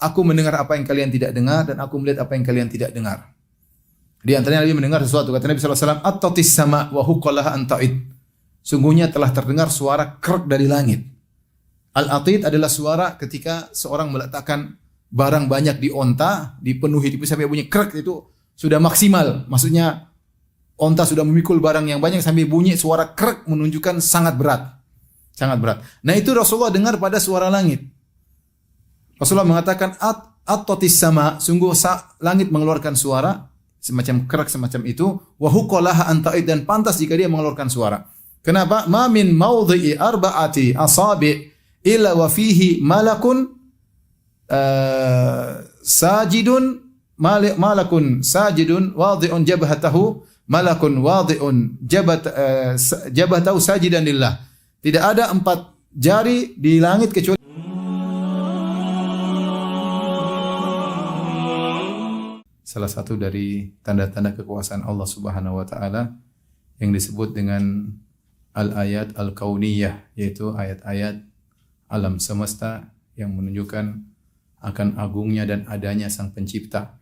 aku mendengar apa yang kalian tidak dengar dan aku melihat apa yang kalian tidak dengar. Di antaranya Nabi mendengar sesuatu. Kata Nabi SAW, At-tatis sama wa huqqalaha an ta'id. Sungguhnya telah terdengar suara krek dari langit. Al-atid adalah suara ketika seorang meletakkan barang banyak di onta, dipenuhi sampai bunyi krek, itu sudah maksimal. Maksudnya onta sudah memikul barang yang banyak sampai bunyi suara krek, menunjukkan sangat berat. Sangat berat. Nah itu Rasulullah dengar pada suara langit. Rasulullah mengatakan, At-tatis sama, sungguh langit mengeluarkan suara, semacam kerak semacam itu, wa huqqalaha an ta'id, dan pantas jika dia mengeluarkan suara. Kenapa? Ma min mawdhi'i arba'ati asabi' illa wa fihi malakun sajidun malakun sajidun wadhi'un jabhatahu malakun wadhi'un jabhatahu sajidan lillah. Tidak ada 4 jari di langit kecuali salah satu dari tanda-tanda kekuasaan Allah Subhanahu wa taala yang disebut dengan al-ayat al-kauniyah, yaitu ayat-ayat alam semesta yang menunjukkan akan agungnya dan adanya Sang Pencipta.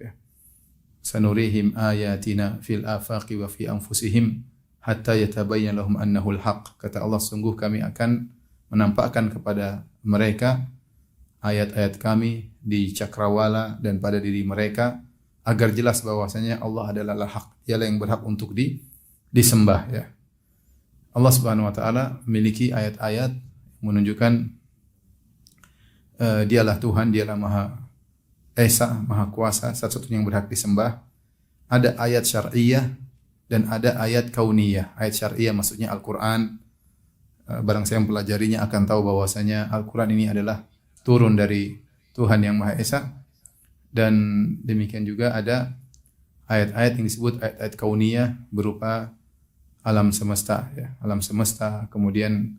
Sanurihim ayatina fil afaqi wa fi anfusihim hatta yatabayyana lahum annahu al-haq. Kata Allah, sungguh kami akan menampakkan kepada mereka ayat-ayat kami di cakrawala dan pada diri mereka, agar jelas bahwasanya Allah adalah hak, dialah yang berhak untuk disembah, ya. Allah Subhanahu wa taala memiliki ayat-ayat menunjukkan dialah Tuhan, dialah Maha Esa, Maha Kuasa, satu-satunya yang berhak disembah. Ada ayat syar'iyah dan ada ayat kauniyah. Ayat syar'iyah maksudnya Al-Qur'an. Barang siapa yang mempelajarinya akan tahu bahwasanya Al-Qur'an ini adalah turun dari Tuhan yang Maha Esa. Dan demikian juga ada ayat-ayat yang disebut ayat-ayat kauniyah berupa alam semesta, ya. Alam semesta, kemudian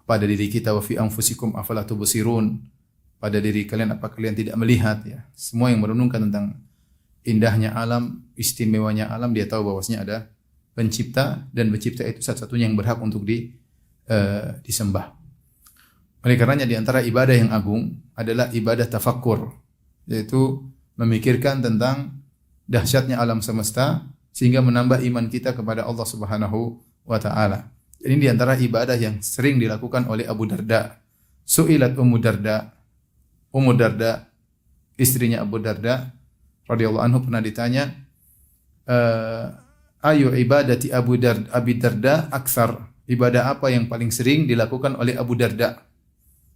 pada diri kita, wa fi anfusikum afala tubsirun, pada diri kalian apa kalian tidak melihat, ya. Semua yang merenungkan tentang indahnya alam, istimewanya alam, dia tahu bahwasanya ada pencipta, dan pencipta itu satu-satunya yang berhak untuk disembah. Oleh karenanya di antara ibadah yang agung adalah ibadah tafakkur, yaitu memikirkan tentang dahsyatnya alam semesta sehingga menambah iman kita kepada Allah Subhanahu wa taala. Ini di antara ibadah yang sering dilakukan oleh Abu Darda. Su'ilat Ummu Darda, istrinya Abu Darda radhiyallahu anhu, pernah ditanya, ayu ibadati Abi Darda aktsar, ibadah apa yang paling sering dilakukan oleh Abu Darda?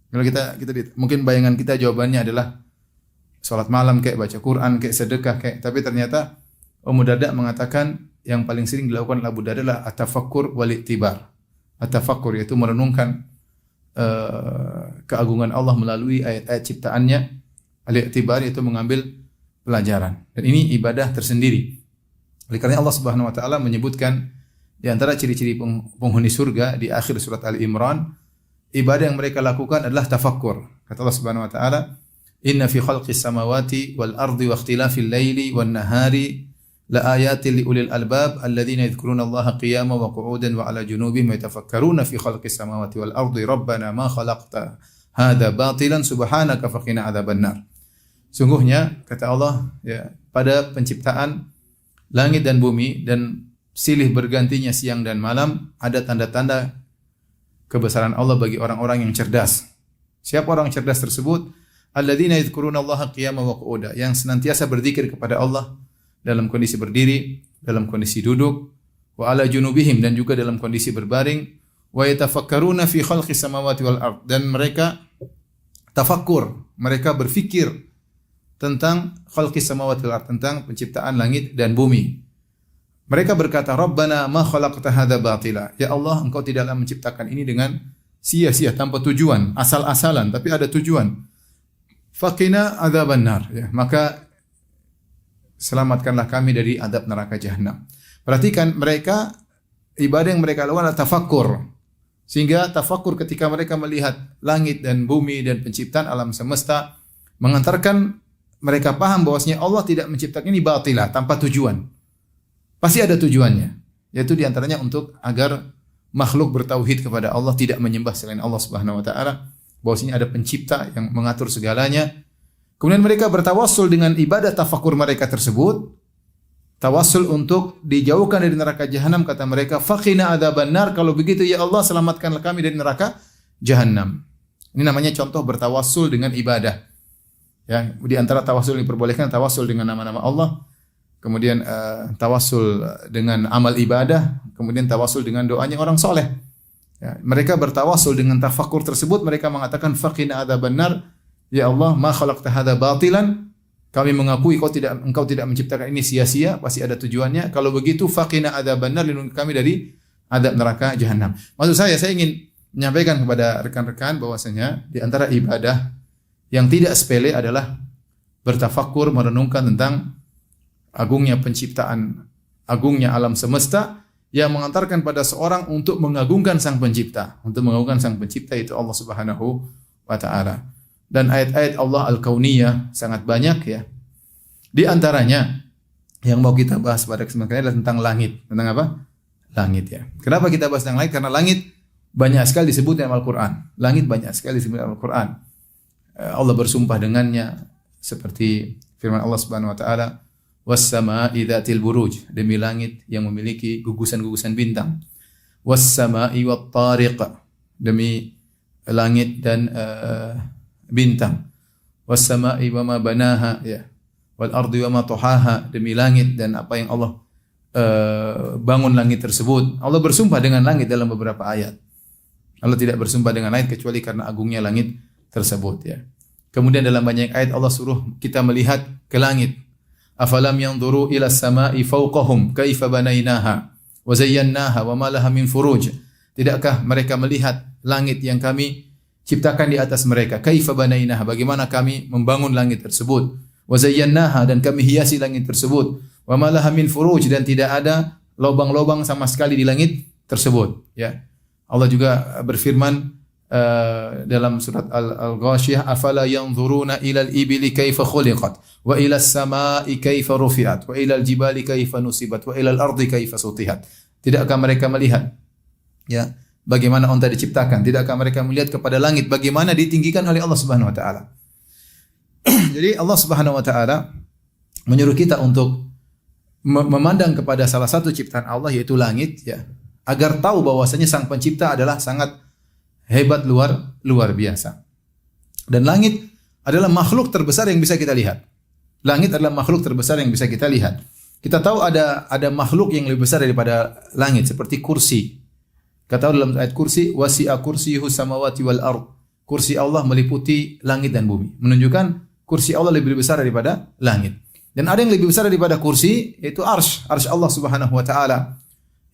Kalau kita mungkin bayangan kita jawabannya adalah salat malam, kayak baca Quran, kayak sedekah, kayak, tapi ternyata Ummu Darda mengatakan yang paling sering dilakukan oleh Abu Darda adalah at-tafakkur wal i'tibar. At-tafakkur yaitu merenungkan keagungan Allah melalui ayat-ayat ciptaannya. Al-i'tibar yaitu mengambil pelajaran. Dan ini ibadah tersendiri. Oleh karena Allah Subhanahu wa taala menyebutkan di antara ciri-ciri penghuni surga di akhir surat Ali Imran, ibadah yang mereka lakukan adalah tafakkur. Kata Allah Subhanahu wa taala, Inna fi khalqis samawati wal ardi wa ikhtilafil laili wan nahari la ayatin li ulil albab alladzina yadhkuruna Allaha qiyaman wa qu'udan wa 'ala junubihim wa yatafakkaruna fi khalqis samawati wal ardi rabbana ma khalaqta hadza batilan subhanaka faqina adzabannar. Sungguhnya kata Allah, ya, pada penciptaan langit dan bumi dan silih bergantinya siang dan malam ada tanda-tanda kebesaran Allah bagi orang-orang yang cerdas. Siapa orang cerdas tersebut? Alladzina yadhkuruna Allaha qiyaman wa qu'udan, yang senantiasa berzikir kepada Allah dalam kondisi berdiri, dalam kondisi duduk, wa ala junubihim, dan juga dalam kondisi berbaring, wa yatafakkaruna fi khalqis samawati wal ard, dan mereka tafakkur, mereka berfikir tentang khalqis samawati wal ard, tentang penciptaan langit dan bumi. Mereka berkata, Rabbana ma khalaqta hadza batila, ya Allah, engkau tidaklah menciptakan ini dengan sia-sia, tanpa tujuan, asal-asalan, tapi ada tujuan. Faqina adzabannar, ya, maka selamatkanlah kami dari adab neraka jahanam. Perhatikan, mereka ibadah yang mereka lakukan adalah tafakkur. Sehingga tafakkur ketika mereka melihat langit dan bumi dan penciptaan alam semesta mengantarkan mereka paham bahwasanya Allah tidak menciptakan ini batilah, tanpa tujuan. Pasti ada tujuannya, yaitu diantaranya untuk agar makhluk bertauhid kepada Allah, tidak menyembah selain Allah Subhanahu wa taala. Bahwasanya ada pencipta yang mengatur segalanya, Kemudian mereka bertawassul dengan ibadah tafakur mereka tersebut. Tawassul untuk dijauhkan dari neraka jahanam, kata mereka, faqina adzabannar, kalau begitu ya Allah selamatkanlah kami dari neraka jahanam. Ini namanya contoh bertawassul dengan ibadah. Ya, di antara tawassul yang diperbolehkan tawassul dengan nama-nama Allah, kemudian tawassul dengan amal ibadah, kemudian tawassul dengan doanya orang soleh. Ya, mereka bertawassul dengan tafakur tersebut, mereka mengatakan faqina adzabannar, ya Allah ma khalaqta hadza batilan, kami mengakui engkau tidak menciptakan ini sia-sia, pasti ada tujuannya. Kalau begitu faqina adzabannar, lindungi kami dari azab neraka jahanam. Maksud saya ingin menyampaikan kepada rekan-rekan bahwasanya di antara ibadah yang tidak sepele adalah bertafakur, merenungkan tentang agungnya penciptaan, agungnya alam semesta yang mengantarkan pada seorang untuk mengagungkan Sang Pencipta. Untuk mengagungkan Sang Pencipta itu Allah Subhanahu wa taala. Dan ayat-ayat Allah Al-Kauniyah sangat banyak ya. Di antaranya yang mau kita bahas pada kesempatan ini adalah tentang langit. Tentang apa? Langit ya. Kenapa kita bahas tentang langit? Karena langit banyak sekali disebut dalam Al-Qur'an. Langit banyak sekali disebut dalam Al-Qur'an. Allah bersumpah dengannya seperti firman Allah Subhanahu wa taala, "Was-samaa'i dzatil buruj", demi langit yang memiliki gugusan-gugusan bintang. "Was-samaa'i wat-tariq", demi langit dan bintang. Was-samaa'i wa ma banaha, ya. Wal ardi wa ma tuhaha, demi langit dan apa yang Allah bangun langit tersebut. Allah bersumpah dengan langit dalam beberapa ayat. Allah tidak bersumpah dengan langit kecuali karena agungnya langit tersebut ya. Kemudian dalam banyak ayat Allah suruh kita melihat ke langit. Afalam yanzuru ila as-samaa'i fawqahum kaifa banainaha wa zayyannaha wa ma laha min furuj. Tidakkah mereka melihat langit yang kami ciptakan di atas mereka? Kaifa banainaha, bagaimana kami membangun langit tersebut? Wa zayyannaha, dan kami hiasi langit tersebut. Wa ma laha min furuj, dan tidak ada lubang-lubang sama sekali di langit tersebut ya. Allah juga berfirman dalam surat Al-Ghashiyah, afala yanzuruna ilal ibili kaifa khuliqat wa ilas samai kaifa rufi'at wa ilal jibali kaifa nusibat wa ilal ardi kaifa sutihat. Tidakkah mereka melihat ya bagaimana unta diciptakan? Tidakkah mereka melihat kepada langit bagaimana ditinggikan oleh Allah Subhanahu wa taala? Jadi Allah Subhanahu wa taala menyuruh kita untuk memandang kepada salah satu ciptaan Allah yaitu langit ya, agar tahu bahwasanya Sang Pencipta adalah sangat hebat, luar biasa. Dan langit adalah makhluk terbesar yang bisa kita lihat. Langit adalah makhluk terbesar yang bisa kita lihat. Kita tahu ada makhluk yang lebih besar daripada langit seperti kursi. Kata Allah dalam ayat kursi, wasi'a kursiyuhu samawati wal ard. Kursi Allah meliputi langit dan bumi. Menunjukkan kursi Allah lebih besar daripada langit. Dan ada yang lebih besar daripada kursi, yaitu arsy Allah Subhanahu wa taala.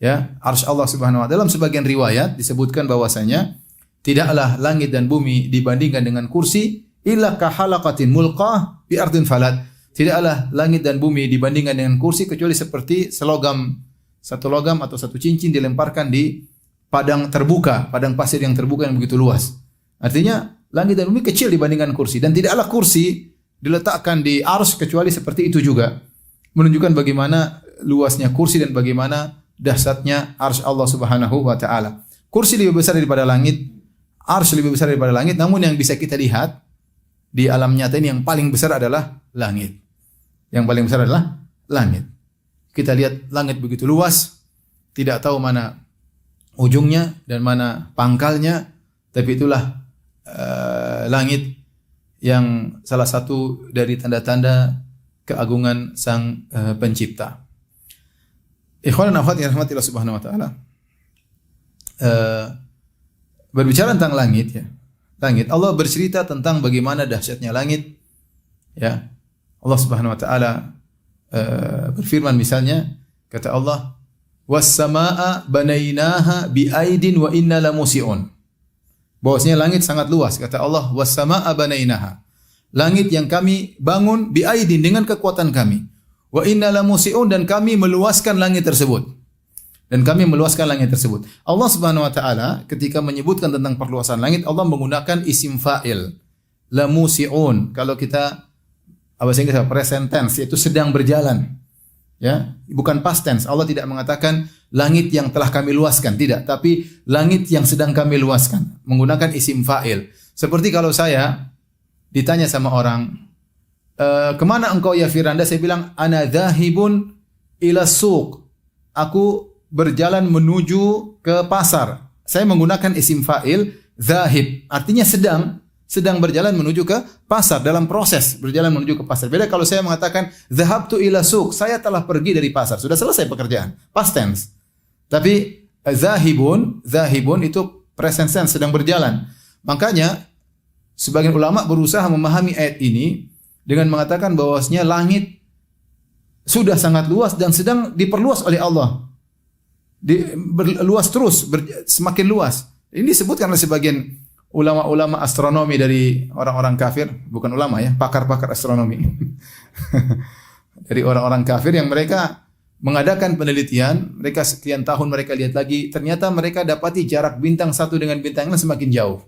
Ya, arsy Allah Subhanahu wa taala. Dalam sebagian riwayat disebutkan bahwasanya tidaklah langit dan bumi dibandingkan dengan kursi illa kahalaqatin mulqah bi ardin falat. Tidaklah langit dan bumi dibandingkan dengan kursi kecuali seperti satu logam atau satu cincin dilemparkan di padang terbuka, padang pasir yang terbuka yang begitu luas. Artinya langit dan bumi kecil dibandingkan kursi, dan tidaklah kursi diletakkan di arsy kecuali seperti itu juga. Menunjukkan bagaimana luasnya kursi dan bagaimana dahsyatnya arsy Allah Subhanahu wa taala. Kursi lebih besar daripada langit, arsy lebih besar daripada langit, namun yang bisa kita lihat di alam nyata ini yang paling besar adalah langit. Yang paling besar adalah langit. Kita lihat langit begitu luas, tidak tahu mana ujungnya dan mana pangkalnya, tapi itulah langit yang salah satu dari tanda-tanda keagungan Sang Pencipta. Ikhwan dan akhwat yang dirahmati Allah Subhanahu wa taala. Berbicara tentang langit ya. Langit, Allah bercerita tentang bagaimana dahsyatnya langit. Ya. Allah Subhanahu wa taala berfirman misalnya, kata Allah, "Was-samaa'a banainaha bi'aidin wa inna lamusi'un." Bahwasanya langit sangat luas, kata Allah, "Was-samaa'a banainaha." Langit yang kami bangun bi'aidin, dengan kekuatan kami. Wa inna lamusi'un, dan kami meluaskan langit tersebut. Dan kami meluaskan langit tersebut. Allah Subhanahu wa taala ketika menyebutkan tentang perluasan langit, Allah menggunakan isim fa'il. Lamusi'un. Kalau kita bahasa Inggris present tense, yaitu sedang berjalan. Ya, bukan past tense. Allah tidak mengatakan langit yang telah kami luaskan, tidak, tapi langit yang sedang kami luaskan, menggunakan isim fa'il. Seperti kalau saya ditanya sama orang, kemana engkau ya Firanda? Saya bilang, ana dhahibun ila suq. Aku berjalan menuju ke pasar. Saya menggunakan isim fa'il dhahib, artinya sedang berjalan menuju ke pasar, dalam proses berjalan menuju ke pasar. Beda kalau saya mengatakan dhahabtu ila suq, saya telah pergi dari pasar, sudah selesai pekerjaan, past tense. Tapi zahibun itu present tense, sedang berjalan. Makanya sebagian ulama berusaha memahami ayat ini dengan mengatakan bahwasanya langit sudah sangat luas dan sedang diperluas oleh Allah. Berluas terus, semakin luas. Ini disebutkan oleh sebagian ulama-ulama astronomi dari orang-orang kafir, bukan ulama ya, pakar-pakar astronomi. Dari orang-orang kafir yang mereka mengadakan penelitian, mereka sekian tahun mereka lihat lagi, ternyata mereka dapati jarak bintang satu dengan bintang lain semakin jauh.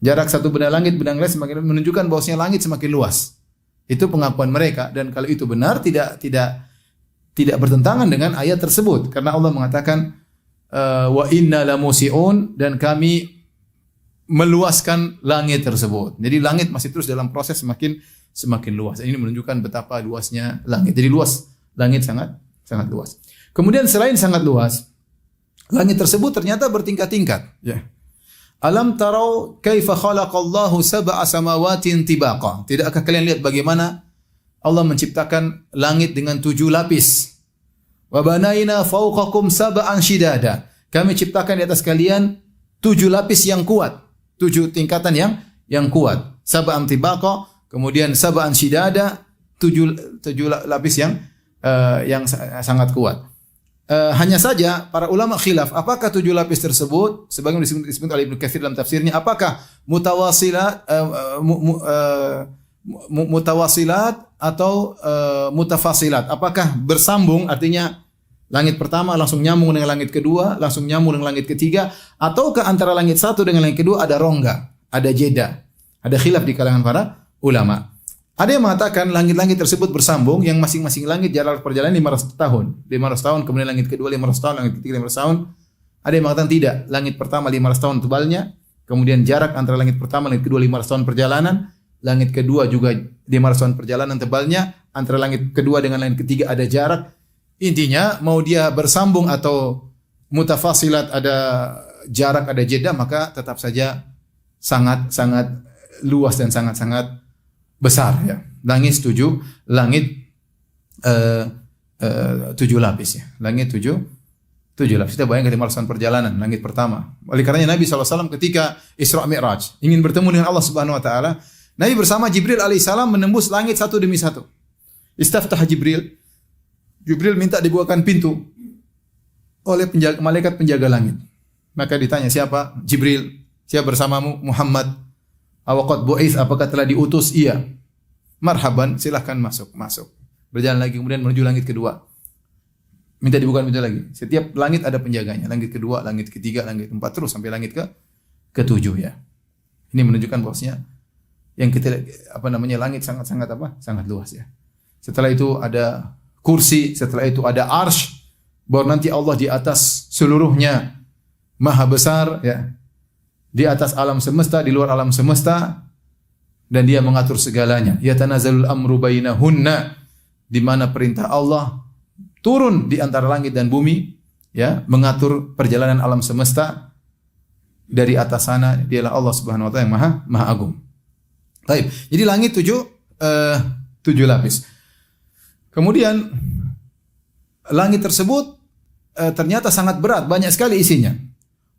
Jarak satu benda langit lain semakin menunjukkan bahwasanya langit semakin luas. Itu pengakuan mereka, dan kalau itu benar tidak bertentangan dengan ayat tersebut, karena Allah mengatakan wa inna lamusiun, dan kami meluaskan langit tersebut. Jadi langit masih terus dalam proses semakin luas. Ini menunjukkan betapa luasnya langit. Jadi luas, langit sangat luas. Kemudian selain sangat luas, langit tersebut ternyata bertingkat-tingkat. Ya. Alam tarau kaifa khalaqallahu sab'a samawatin tibaqa. Tidakkah kalian lihat bagaimana Allah menciptakan langit dengan 7 lapis? Wa banaina fawqakum sab'an shidada. Kami ciptakan di atas kalian 7 lapis yang kuat, 7 tingkatan yang kuat. Sab'an tibaqa, kemudian sab'an shidada, 7 lapis yang sangat kuat. Hanya saja para ulama khilaf, apakah 7 lapis tersebut sebagaimana disebut oleh Ibnu Katsir dalam tafsirnya, apakah mutawasilat atau mutafasilat? Apakah bersambung, artinya langit pertama langsung nyambung dengan langit kedua, langsung nyambung dengan langit ketiga, ataukah antara langit satu dengan langit kedua ada rongga, ada jeda? Ada khilaf di kalangan para ulama. Ada yang mengatakan langit-langit tersebut bersambung, yang masing-masing langit jarak perjalanan 500 tahun. 500 tahun, kemudian langit kedua 500 tahun, langit ketiga 500 tahun. Ada yang mengatakan tidak, langit pertama 500 tahun tebalnya, kemudian jarak antara langit pertama langit kedua 500 tahun perjalanan, langit kedua juga 500 tahun perjalanan tebalnya, antara langit kedua dengan langit ketiga ada jarak. Intinya mau dia bersambung atau mutafasilat, ada jarak, ada jeda, maka tetap saja sangat luas dan sangat besar ya. Langit 7 lapis ya. Langit 7 lapis. Kita bayangkan 500 tahun perjalanan langit pertama. Oleh karenanya Nabi SAW ketika Isra Mi'raj ingin bertemu dengan Allah Subhanahu wa taala, Nabi bersama Jibril alaihissalam menembus langit satu demi satu. Istaftah Jibril. Jibril minta dibukakan pintu oleh malaikat penjaga langit. Maka ditanya, siapa? Jibril. Siapa bersamamu? Muhammad. Awaqad bu'its, apakah telah diutus? Iya. Marhaban, silahkan masuk. Berjalan lagi kemudian menuju langit kedua. Minta dibuka pintu lagi. Setiap langit ada penjaganya. Langit kedua, langit ketiga, langit keempat, terus sampai langit ke-7 ya. Ini menunjukkan bahwasanya yang kita langit sangat luas ya. Setelah itu ada kursi, setelah itu ada arsy, baru nanti Allah di atas seluruhnya, maha besar ya. Di atas alam semesta, di luar alam semesta, dan dia mengatur segalanya. Yatanazzalul amru bainahunna, di mana perintah Allah turun di antara langit dan bumi, ya, mengatur perjalanan alam semesta. Dari atas sana dialah Allah Subhanahu wa taala yang maha agung. Baik. Jadi langit 7 lapis. Kemudian langit tersebut ternyata sangat berat, banyak sekali isinya.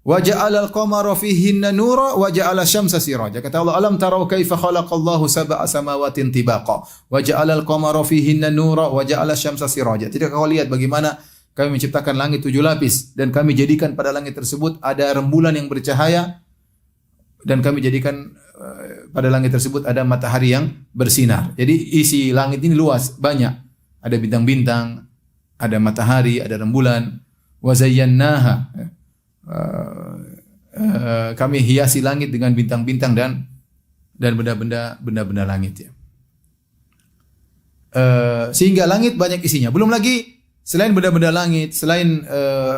Wa ja'alal qamara fihinna nura wa ja'ala syamsa siraja. Kata Allah, alam tarau kaifa khalaqallahu sab'a samawatin tibaqa wa ja'alal qamara fihinna nura wa ja'ala syamsa siraja. Tidak kau lihat bagaimana kami menciptakan langit 7 lapis dan kami jadikan pada langit tersebut ada rembulan yang bercahaya, dan kami jadikan pada langit tersebut ada matahari yang bersinar. Jadi isi langit ini luas, banyak. Ada bintang-bintang, ada matahari, ada rembulan. Wa zayyannaha. Kami hiasi langit dengan bintang-bintang dan benda-benda langit ya. Sehingga langit banyak isinya. Belum lagi selain benda-benda langit, selain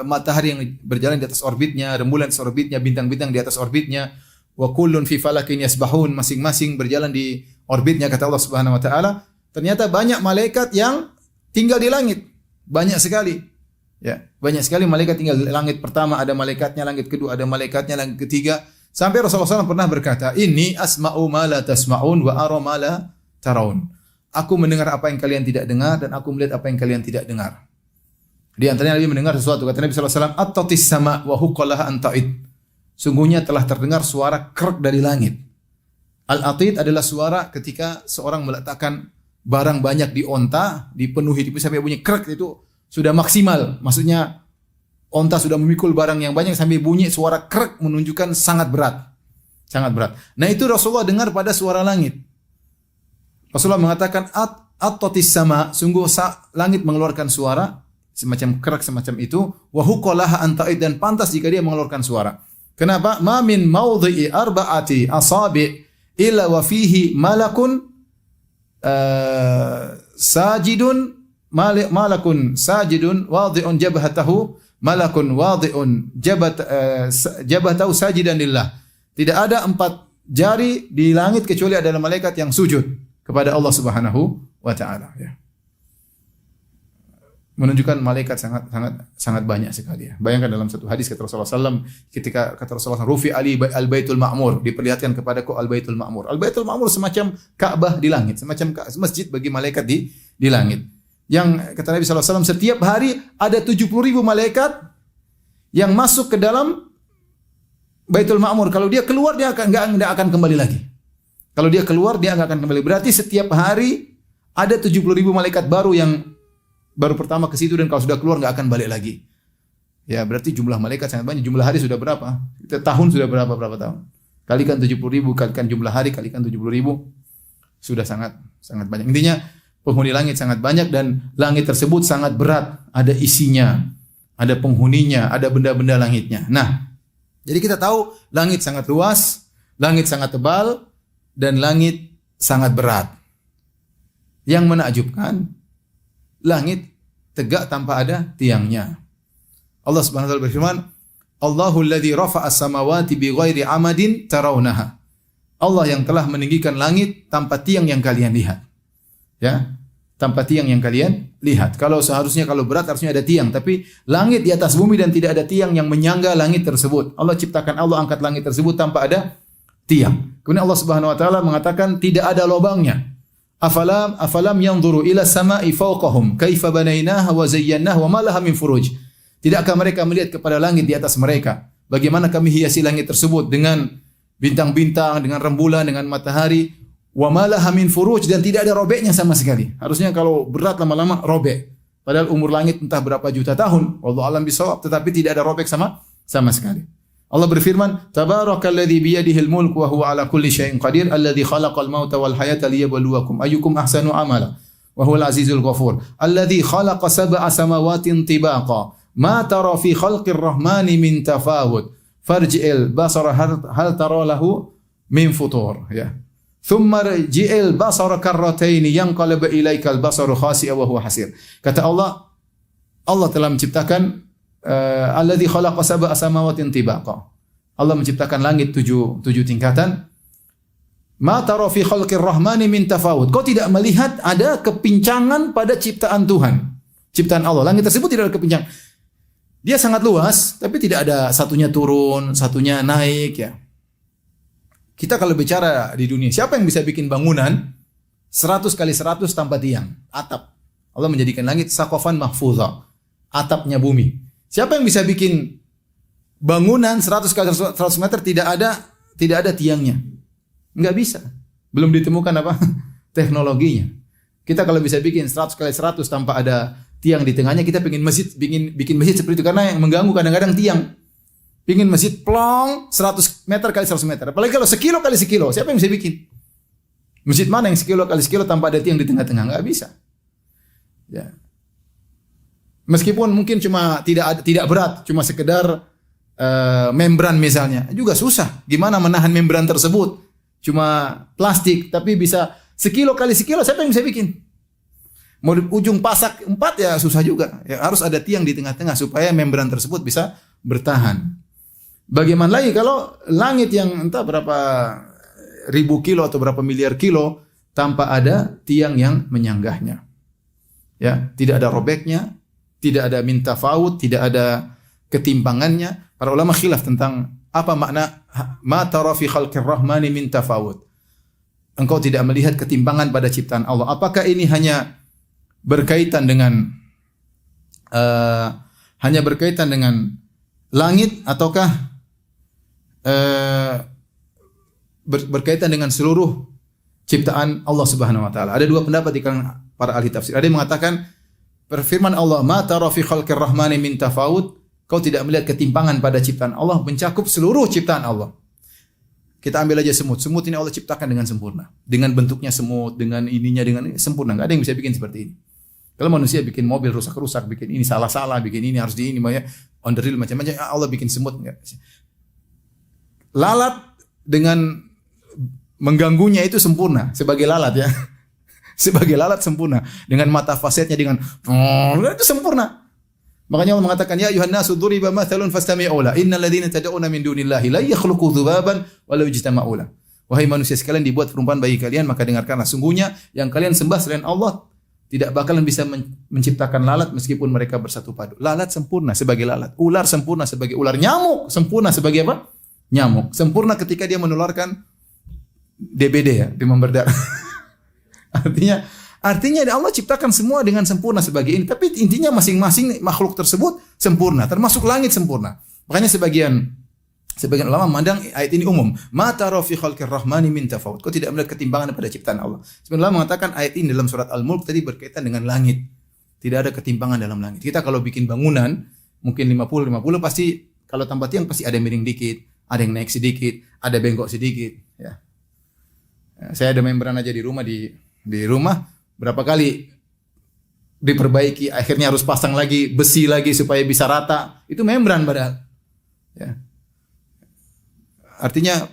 matahari yang berjalan di atas orbitnya, rembulan di atas orbitnya, bintang-bintang di atas orbitnya, wa kullun fi falakin yasbahun, masing-masing berjalan di orbitnya kata Allah Subhanahu wa taala, ternyata banyak malaikat yang tinggal di langit. Banyak sekali. Ya, banyak sekali malaikat tinggal di langit pertama, ada malaikatnya, langit kedua ada malaikatnya, langit ketiga. Sampai Rasulullah SAW pernah berkata, "Inni asma'u ma la tasma'un wa ara ma la taraun." Aku mendengar apa yang kalian tidak dengar dan aku melihat apa yang kalian tidak dengar. Di antaranya Nabi mendengar sesuatu, kata Nabi SAW, "At-tatis sama wa huqqalaha anta'id." Sungguhnya telah terdengar suara krek dari langit. Al-atid adalah suara ketika seorang meletakkan barang banyak di onta, dipenuhi, sampai bunyi krek, itu sudah maksimal. Maksudnya onta sudah memikul barang yang banyak sampai bunyi suara krek menunjukkan sangat berat. Sangat berat. Nah itu Rasulullah dengar pada suara langit. Rasulullah mengatakan at-tatis sama, sungguh langit mengeluarkan suara semacam krek semacam itu, wa huqqalaha anta'id, dan pantas jika dia mengeluarkan suara. Kenapa? Ma min mawdhi'i arba'ati asabi' illa wa fihi malakun sajidun malakun sajidun wadhi'un jabhatahu malakun wadhi'un jabhatahu sajidan lillah. Tidak ada 4 jari di langit kecuali ada malaikat yang sujud kepada Allah Subhanahu wa taala, ya. Menunjukkan malaikat sangat banyak sekali, ya. Bayangkan dalam satu hadis kata Rasulullah SAW, ketika kata Rasulullah SAW, Rufi Ali al-Baitul Ma'mur, diperlihatkan kepadaku al-Baitul Ma'mur. Al-Baitul Ma'mur semacam Ka'bah di langit, semacam masjid bagi malaikat di langit. Yang kata Nabi SAW, setiap hari ada 70.000 malaikat yang masuk ke dalam Baitul Ma'mur. Kalau dia keluar, dia enggak akan kembali lagi. Kalau dia keluar, dia enggak akan kembali. Berarti setiap hari ada 70.000 malaikat baru yang baru pertama ke situ, dan kalau sudah keluar nggak akan balik lagi. Ya, berarti jumlah malaikat sangat banyak. Jumlah hari sudah berapa? Tahun sudah berapa tahun? Kalikan 70.000, kalikan jumlah hari, kalikan 70.000, sudah sangat banyak. Intinya penghuni langit sangat banyak, dan langit tersebut sangat berat. Ada isinya, ada penghuninya, ada benda-benda langitnya. Nah, jadi kita tahu langit sangat luas, langit sangat tebal, dan langit sangat berat. Yang menakjubkan, langit tegak tanpa ada tiangnya. Allah Subhanahu wa taala berfirman, "Allahul ladzi rafa'a as-samawati bighairi 'amadin tarawnaha." Allah yang telah meninggikan langit tanpa tiang yang kalian lihat. Ya, tanpa tiang yang kalian lihat. Kalau berat harusnya ada tiang, tapi langit di atas bumi dan tidak ada tiang yang menyangga langit tersebut. Allah angkat langit tersebut tanpa ada tiang. Kemudian Allah Subhanahu wa taala mengatakan tidak ada lubangnya. Afalam yanzuru ila sama'i fawqahum kaifa banainaha wa zayyanaha wa ma laha min furuj. Tidakkah mereka melihat kepada langit di atas mereka? Bagaimana kami hiasi langit tersebut dengan bintang-bintang, dengan rembulan, dengan matahari, wa ma laha min furuj, dan tidak ada robeknya sama sekali. Harusnya kalau berat lama-lama robek. Padahal umur langit entah berapa juta tahun, wallahu alam bisawab, tetapi tidak ada robek sama sekali. Allah berfirman, "Tabarakalladzi biyadihil mulku wa huwa ala kulli syai'in qadir, alladzi khalaqal mauta wal hayata liyabluwakum ayyukum ahsanu amala, wa huwal azizul ghafur, alladzi khalaqa sab'a samawatin tibaqa, ma tara fi khalqir rahmani min tafawut, farji'il basara hal tara lahu min futur." Ya. Thumma rji'il basara karrataini yanqalib ilaikal basaru khasi'a wa huwa hasir. Kata Allah telah menciptakan alladzi khalaqa sab'a samawatin tibaqa. Allah menciptakan langit 7 tingkatan. Ma tara fi khalqir rahmani min tafawut. Kau tidak melihat ada kepincangan pada ciptaan Tuhan. Ciptaan Allah. Langit tersebut tidak ada kepincang. Dia sangat luas, tapi tidak ada satunya turun, satunya naik, ya. Kita kalau bicara di dunia, siapa yang bisa bikin bangunan 100 kali 100 tanpa tiang, atap? Allah menjadikan langit saqafan mahfuzah, atapnya bumi. Siapa yang bisa bikin bangunan 100 kali 100 meter tidak ada tiangnya? Enggak bisa. Belum ditemukan apa? Teknologinya. Kita kalau bisa bikin 100 kali 100 tanpa ada tiang di tengahnya, kita bikin masjid seperti itu, karena yang mengganggu kadang-kadang tiang. Bikin masjid plong 100 meter kali 100 meter. Apalagi kalau sekilo kali sekilo, siapa yang bisa bikin? Masjid mana yang sekilo kali sekilo tanpa ada tiang di tengah-tengah? Enggak bisa. Ya. Meskipun mungkin cuma tidak berat, cuma sekedar membran misalnya, juga susah. Gimana menahan membran tersebut? Cuma plastik, tapi bisa sekilo kali sekilo, siapa yang bisa bikin? Mau ujung pasak 4 ya susah juga. Ya, harus ada tiang di tengah-tengah supaya membran tersebut bisa bertahan. Bagaimana lagi kalau langit yang entah berapa ribu kilo atau berapa miliar kilo tanpa ada tiang yang menyanggahnya. Ya, tidak ada robeknya, tidak ada min tafawut, tidak ada ketimpangannya. Para ulama khilaf tentang apa makna ma tara fi khalqir rahmani min tafawut. Engkau tidak melihat ketimpangan pada ciptaan Allah. Apakah ini hanya berkaitan dengan langit ataukah berkaitan dengan seluruh ciptaan Allah Subhanahu wa taala? Ada dua pendapat di kalangan para ahli tafsir. Ada yang mengatakan firman Allah, "Ma tara fi khalqir rahmani min tafawut." Kau tidak melihat ketimpangan pada ciptaan Allah, mencakup seluruh ciptaan Allah. Kita ambil aja semut. Semut ini Allah ciptakan dengan sempurna. Dengan bentuknya semut, dengan ininya, dengan ini, sempurna. Enggak ada yang bisa bikin seperti ini. Kalau manusia bikin mobil rusak-rusak, bikin ini salah-salah, bikin ini harus di ini, on the real macam-macam, Allah bikin semut enggak. Lalat dengan mengganggunya itu sempurna sebagai lalat ya. Sebagai lalat sempurna dengan mata fasetnya dengan itu sempurna. Makanya Allah mengatakan ya ayuhan nasu duriba mathalun fastami'u la innal ladzina tad'una min dunillahi la yakhluqu dzubaban walau ijtama'u la. Wahai manusia sekalian, dibuat perumpamaan bagi kalian, maka dengarkanlah. Sungguhnya yang kalian sembah selain Allah tidak bakalan bisa menciptakan lalat meskipun mereka bersatu padu. Lalat sempurna sebagai lalat, ular sempurna sebagai ular, nyamuk sempurna sebagai apa? Nyamuk. Sempurna ketika dia menularkan DBD ya, demam berdarah. Artinya Allah ciptakan semua dengan sempurna sebagai ini. Tapi intinya masing-masing makhluk tersebut sempurna. Termasuk langit sempurna. Makanya sebagian ulama memandang ayat ini umum. Ma tara fi khalqir rahmani min tafawut. Kau tidak melihat ketimpangan pada ciptaan Allah. Sebagian ulama mengatakan ayat ini dalam surat Al-Mulk tadi berkaitan dengan langit. Tidak ada ketimpangan dalam langit. Kita kalau bikin bangunan mungkin 50 pasti kalau tambah tiang pasti ada yang miring dikit, ada yang naik sedikit, ada bengkok sedikit, ya. Saya ada membran aja di rumah berapa kali diperbaiki, akhirnya harus pasang lagi besi lagi supaya bisa rata. Itu membran padahal. Ya. Artinya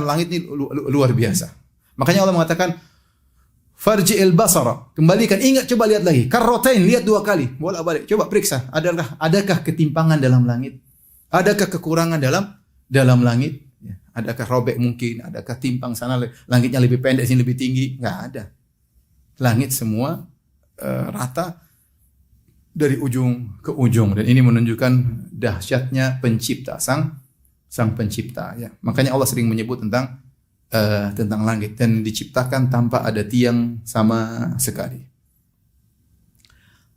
langit ini luar biasa. Makanya Allah mengatakan farji'il basara, kembalikan, ingat, coba lihat lagi. Karrotain, lihat 2 kali. Bolak-balik, coba periksa, adakah ketimpangan dalam langit? Adakah kekurangan dalam langit? Adakah robek mungkin? Adakah timpang sana langitnya lebih pendek sini lebih tinggi? Enggak ada. Langit semua rata dari ujung ke ujung, dan ini menunjukkan dahsyatnya pencipta sang pencipta ya. Makanya Allah sering menyebut tentang langit dan diciptakan tanpa ada tiang sama sekali.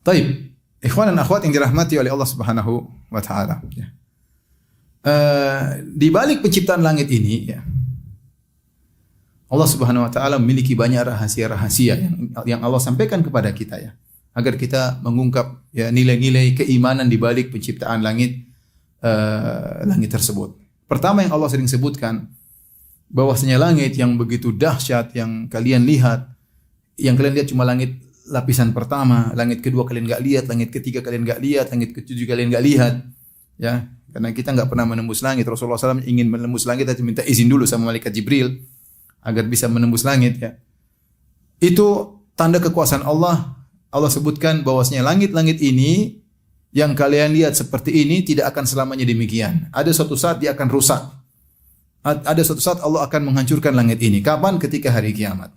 Taib, ikhwan dan akhwat yang dirahmati oleh Allah Subhanahu wa taala ya. Di balik penciptaan langit ini ya, Allah Subhanahu wa taala memiliki banyak rahasia-rahasia yang Allah sampaikan kepada kita ya, agar kita mengungkap ya nilai-nilai keimanan di balik penciptaan langit tersebut. Pertama yang Allah sering sebutkan, bahwasanya langit yang begitu dahsyat yang kalian lihat cuma langit lapisan pertama, langit kedua kalian enggak lihat, langit ketiga kalian enggak lihat, langit ketujuh kalian enggak lihat ya. Karena kita enggak pernah menembus langit. Rasulullah SAW ingin menembus langit, tapi minta izin dulu sama malaikat Jibril agar bisa menembus langit ya. Itu tanda kekuasaan Allah. Allah sebutkan bahwasanya langit-langit ini yang kalian lihat seperti ini tidak akan selamanya demikian. Ada suatu saat dia akan rusak. Ada suatu saat Allah akan menghancurkan langit ini. Kapan? Ketika hari kiamat.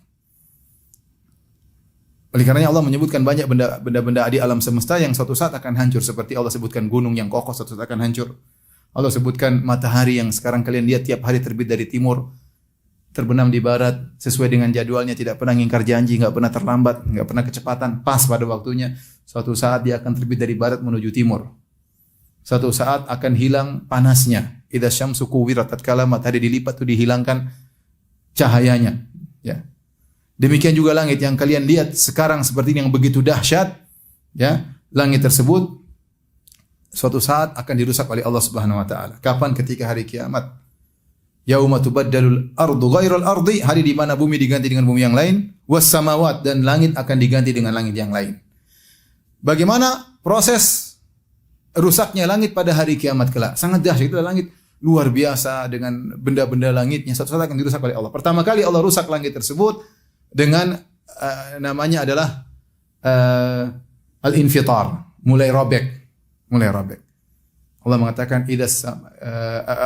Oleh karenanya Allah menyebutkan banyak benda-benda di alam semesta yang suatu saat akan hancur. Seperti Allah sebutkan gunung yang kokoh suatu saat akan hancur. Allah sebutkan matahari yang sekarang kalian lihat tiap hari terbit dari timur, terbenam di barat sesuai dengan jadwalnya, tidak pernah ngingkar janji, enggak pernah terlambat, enggak pernah kecepatan, pas pada waktunya. Suatu saat dia akan terbit dari barat menuju timur. Suatu saat akan hilang panasnya. Idza syamsu kuwirat, tatkala matahari dilipat itu dihilangkan cahayanya, ya. Demikian juga langit yang kalian lihat sekarang seperti ini yang begitu dahsyat, ya. Langit tersebut suatu saat akan dirusak oleh Allah Subhanahu wa taala. Kapan? Ketika hari kiamat. Yauma tubaddalul ardu ghairal ardi, hari di mana bumi diganti dengan bumi yang lain, was samawat, dan langit akan diganti dengan langit yang lain. Bagaimana proses rusaknya langit pada hari kiamat kelak? Sangat dahsyat, itu langit luar biasa dengan benda-benda langitnya suatu saat akan dirusak oleh Allah. Pertama kali Allah rusak langit tersebut dengan namanya adalah al-infitar, mulai robek. Allah mengatakan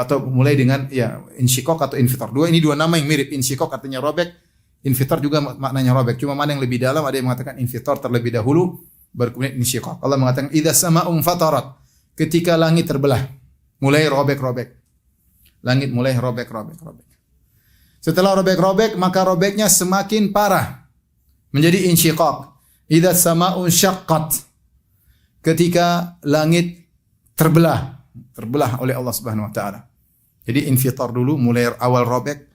atau mulai dengan ya insyiqaq atau infitar. Ini dua nama yang mirip. Insyiqaq artinya robek, infitar juga maknanya robek. Cuma mana yang lebih dalam, ada yang mengatakan infitar terlebih dahulu baru kemudian insyiqaq. Allah mengatakan idza sama'u fatarat. Ketika langit terbelah, mulai robek-robek. Langit mulai robek-robek. Setelah robek-robek, maka robeknya semakin parah. Menjadi insyiqaq. Idza sama'u syaqqat. Ketika langit terbelah oleh Allah Subhanahu wa taala. Jadi infitar dulu, mulai awal robek,